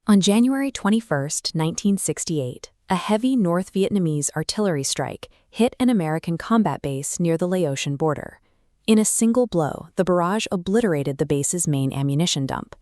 On January 21, 1968, a heavy North Vietnamese artillery strike hit an American combat base near the Laotian border. In a single blow, the barrage obliterated the base's main ammunition dump.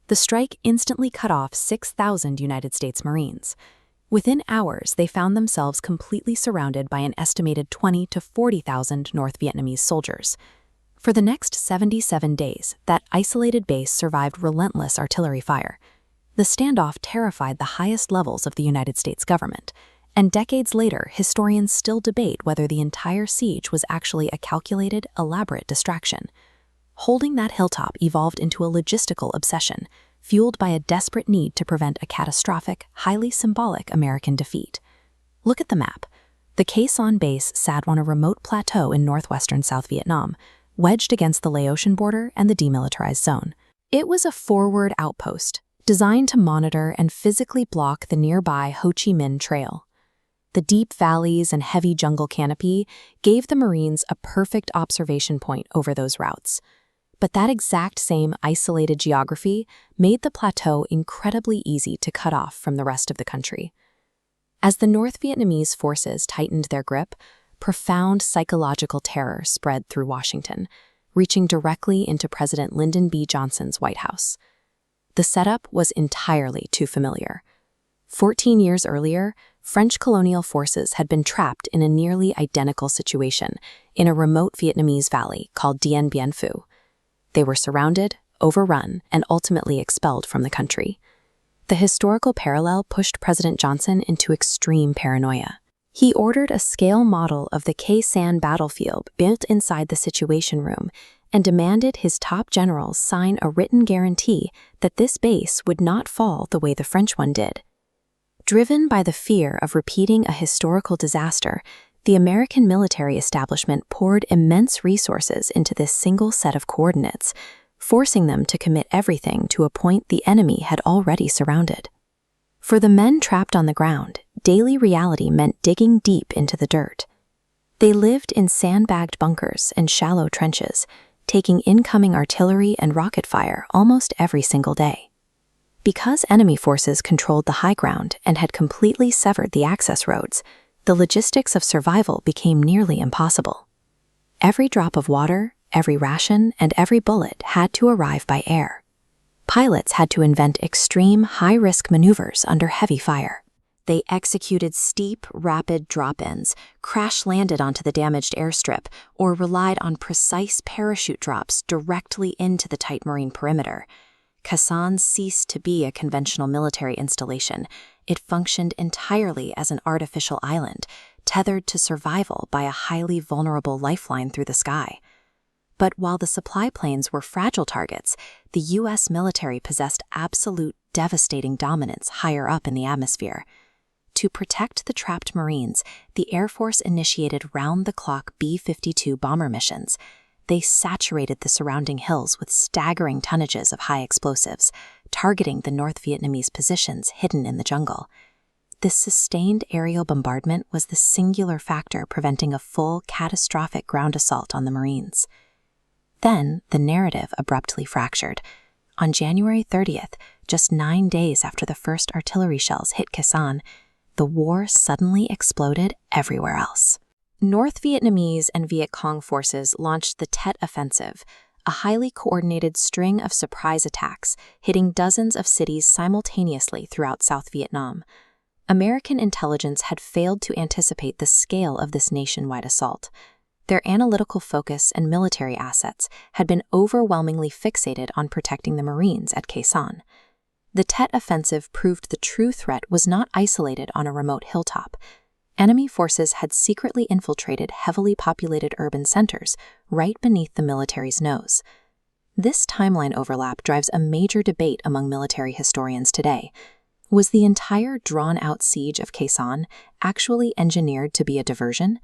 The strike instantly cut off 6,000 United States Marines. Within hours, they found themselves completely surrounded by an estimated 20,000 to 40,000 North Vietnamese soldiers. For the next 77 days, that isolated base survived relentless artillery fire. The standoff terrified the highest levels of the United States government, and decades later, historians still debate whether the entire siege was actually a calculated, elaborate distraction. Holding that hilltop evolved into a logistical obsession, fueled by a desperate need to prevent a catastrophic, highly symbolic American defeat. Look at the map. The Khe Sanh base sat on a remote plateau in northwestern South Vietnam, wedged against the Laotian border and the demilitarized zone. It was a forward outpost, designed to monitor and physically block the nearby Ho Chi Minh Trail. The deep valleys and heavy jungle canopy gave the Marines a perfect observation point over those routes. But that exact same isolated geography made the plateau incredibly easy to cut off from the rest of the country. As the North Vietnamese forces tightened their grip, profound psychological terror spread through Washington, reaching directly into President Lyndon B. Johnson's White House. The setup was entirely too familiar. 14 years earlier, French colonial forces had been trapped in a nearly identical situation in a remote Vietnamese valley called Dien Bien Phu. They were surrounded, overrun, and ultimately expelled from the country. The historical parallel pushed President Johnson into extreme paranoia. He ordered a scale model of the Khe Sanh battlefield built inside the Situation Room and demanded his top generals sign a written guarantee that this base would not fall the way the French one did. Driven by the fear of repeating a historical disaster, the American military establishment poured immense resources into this single set of coordinates, forcing them to commit everything to a point the enemy had already surrounded. For the men trapped on the ground, daily reality meant digging deep into the dirt. They lived in sandbagged bunkers and shallow trenches, taking incoming artillery and rocket fire almost every single day. Because enemy forces controlled the high ground and had completely severed the access roads, the logistics of survival became nearly impossible. Every drop of water, every ration, and every bullet had to arrive by air. Pilots had to invent extreme, high-risk maneuvers under heavy fire. They executed steep, rapid drop-ins, crash-landed onto the damaged airstrip, or relied on precise parachute drops directly into the tight marine perimeter. Khe Sanh ceased to be a conventional military installation. It functioned entirely as an artificial island, tethered to survival by a highly vulnerable lifeline through the sky. But while the supply planes were fragile targets, the U.S. military possessed absolute, devastating dominance higher up in the atmosphere. To protect the trapped Marines, the Air Force initiated round-the-clock B-52 bomber missions. They saturated the surrounding hills with staggering tonnages of high explosives, targeting the North Vietnamese positions hidden in the jungle. This sustained aerial bombardment was the singular factor preventing a full, catastrophic ground assault on the Marines. Then, the narrative abruptly fractured. On January 30th, just 9 days after the first artillery shells hit Khe Sanh, the war suddenly exploded everywhere else. North Vietnamese and Viet Cong forces launched the Tet Offensive, a highly coordinated string of surprise attacks hitting dozens of cities simultaneously throughout South Vietnam. American intelligence had failed to anticipate the scale of this nationwide assault. Their analytical focus and military assets had been overwhelmingly fixated on protecting the Marines at Khe Sanh. The Tet Offensive proved the true threat was not isolated on a remote hilltop. Enemy forces had secretly infiltrated heavily populated urban centers right beneath the military's nose. This timeline overlap drives a major debate among military historians today. Was the entire drawn-out siege of Khe Sanh actually engineered to be a diversion?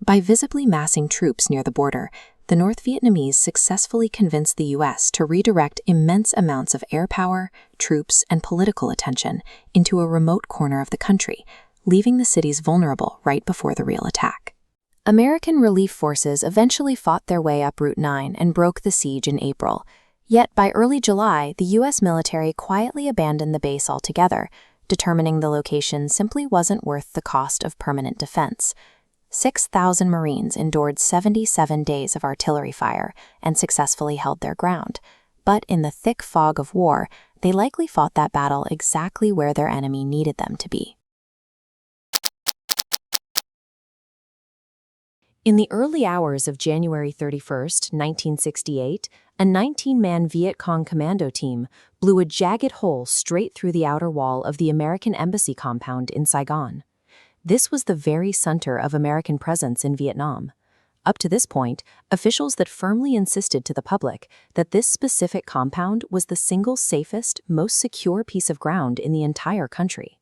By visibly massing troops near the border, the North Vietnamese successfully convinced the U.S. to redirect immense amounts of air power, troops, and political attention into a remote corner of the country, leaving the cities vulnerable right before the real attack. American relief forces eventually fought their way up Route 9 and broke the siege in April. Yet by early July, the U.S. military quietly abandoned the base altogether, determining the location simply wasn't worth the cost of permanent defense. 6,000 Marines endured 77 days of artillery fire and successfully held their ground. But in the thick fog of war, they likely fought that battle exactly where their enemy needed them to be. In the early hours of January 31, 1968, a 19-man Viet Cong commando team blew a jagged hole straight through the outer wall of the American embassy compound in Saigon. This was the very center of American presence in Vietnam. Up to this point, officials that firmly insisted to the public that this specific compound was the single safest, most secure piece of ground in the entire country.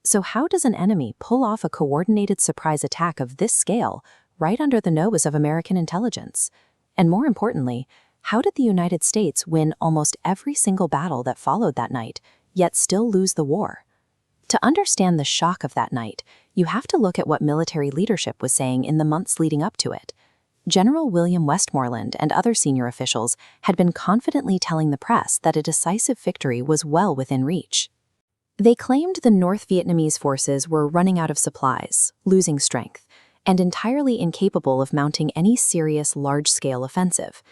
So how does an enemy pull off a coordinated surprise attack of this scale right under the nose of American intelligence? And more importantly, how did the United States win almost every single battle that followed that night, yet still lose the war? To understand the shock of that night, you have to look at what military leadership was saying in the months leading up to it. General William Westmoreland and other senior officials had been confidently telling the press that a decisive victory was well within reach. They claimed the North Vietnamese forces were running out of supplies, losing strength, and entirely incapable of mounting any serious large-scale offensive.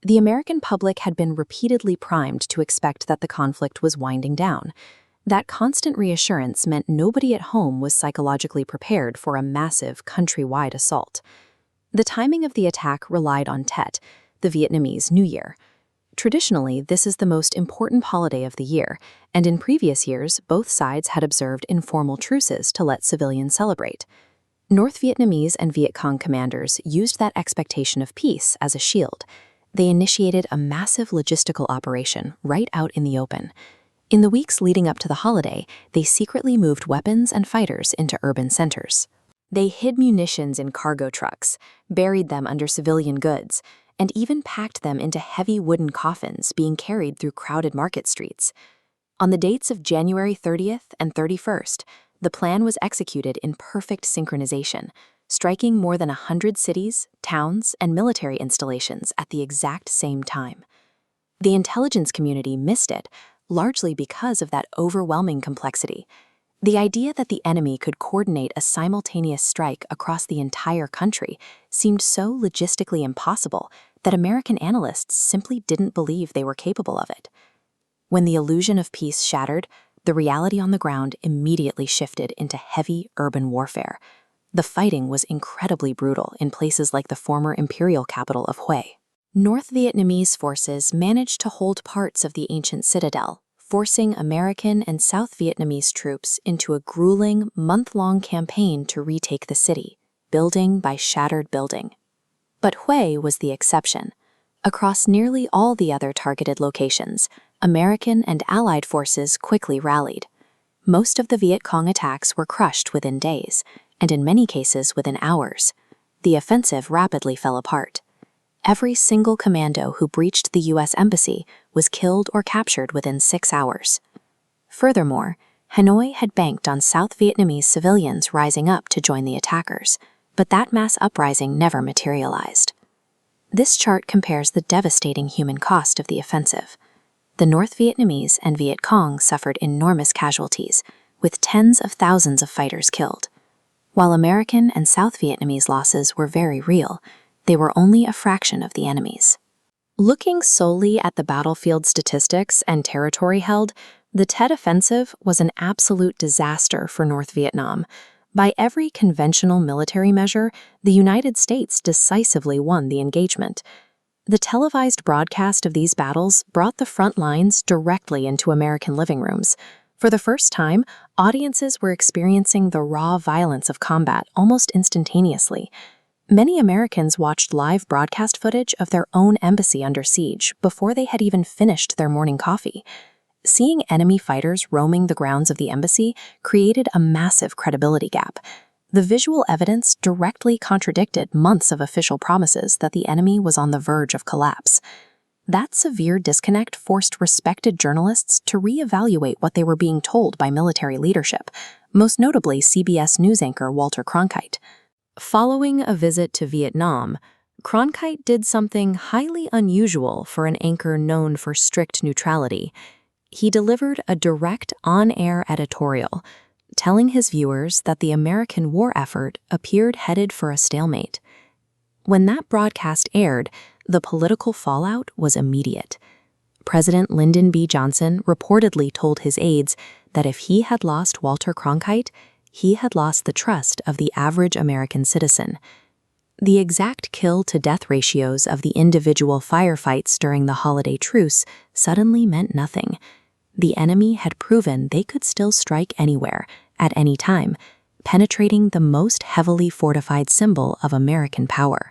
The American public had been repeatedly primed to expect that the conflict was winding down. That constant reassurance meant nobody at home was psychologically prepared for a massive countrywide assault. The timing of the attack relied on Tet, the Vietnamese New Year. Traditionally, this is the most important holiday of the year, and in previous years, both sides had observed informal truces to let civilians celebrate. North Vietnamese and Viet Cong commanders used that expectation of peace as a shield. They initiated a massive logistical operation right out in the open. In the weeks leading up to the holiday, they secretly moved weapons and fighters into urban centers. They hid munitions in cargo trucks, buried them under civilian goods, and even packed them into heavy wooden coffins being carried through crowded market streets. On the dates of January 30th and 31st, the plan was executed in perfect synchronization, striking more than 100 cities, towns, and military installations at the exact same time. The intelligence community missed it, largely because of that overwhelming complexity. The idea that the enemy could coordinate a simultaneous strike across the entire country seemed so logistically impossible that American analysts simply didn't believe they were capable of it. When the illusion of peace shattered, the reality on the ground immediately shifted into heavy urban warfare. The fighting was incredibly brutal in places like the former imperial capital of Hue. North Vietnamese forces managed to hold parts of the ancient citadel, forcing American and South Vietnamese troops into a grueling, month-long campaign to retake the city, building by shattered building. But Hue was the exception. Across nearly all the other targeted locations, American and Allied forces quickly rallied. Most of the Viet Cong attacks were crushed within days, and in many cases within hours. The offensive rapidly fell apart. Every single commando who breached the U.S. Embassy was killed or captured within 6 hours. Furthermore, Hanoi had banked on South Vietnamese civilians rising up to join the attackers, but that mass uprising never materialized. This chart compares the devastating human cost of the offensive. The North Vietnamese and Viet Cong suffered enormous casualties, with tens of thousands of fighters killed. While American and South Vietnamese losses were very real, they were only a fraction of the enemy's. Looking solely at the battlefield statistics and territory held, the Tet Offensive was an absolute disaster for North Vietnam. By every conventional military measure, the United States decisively won the engagement. The televised broadcast of these battles brought the front lines directly into American living rooms. For the first time, audiences were experiencing the raw violence of combat almost instantaneously. Many Americans watched live broadcast footage of their own embassy under siege before they had even finished their morning coffee. Seeing enemy fighters roaming the grounds of the embassy created a massive credibility gap. The visual evidence directly contradicted months of official promises that the enemy was on the verge of collapse. That severe disconnect forced respected journalists to reevaluate what they were being told by military leadership, most notably CBS News anchor Walter Cronkite. Following a visit to Vietnam, Cronkite did something highly unusual for an anchor known for strict neutrality. He delivered a direct on-air editorial, telling his viewers that the American war effort appeared headed for a stalemate. When that broadcast aired, the political fallout was immediate. President Lyndon B. Johnson reportedly told his aides that if he had lost Walter Cronkite, he had lost the trust of the average American citizen. The exact kill-to-death ratios of the individual firefights during the holiday truce suddenly meant nothing. The enemy had proven they could still strike anywhere, at any time, penetrating the most heavily fortified symbol of American power.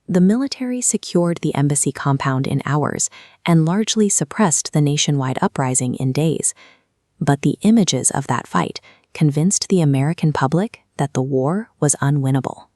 The military secured the embassy compound in hours and largely suppressed the nationwide uprising in days. But the images of that fight convinced the American public that the war was unwinnable.